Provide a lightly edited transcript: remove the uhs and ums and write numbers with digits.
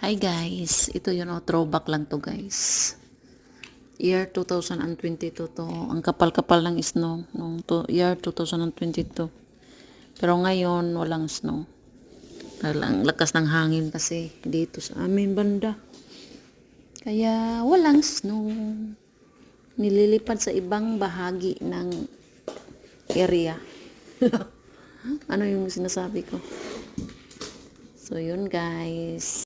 Hi guys, ito yun throwback lang to guys. Year 2022 to. Ang kapal-kapal ng snow nung year 2022. Pero ngayon walang snow. Ang lakas ng hangin kasi dito sa amin banda. Kaya walang snow. Nililipad sa ibang bahagi ng area. Ano yung sinasabi ko? So yun guys.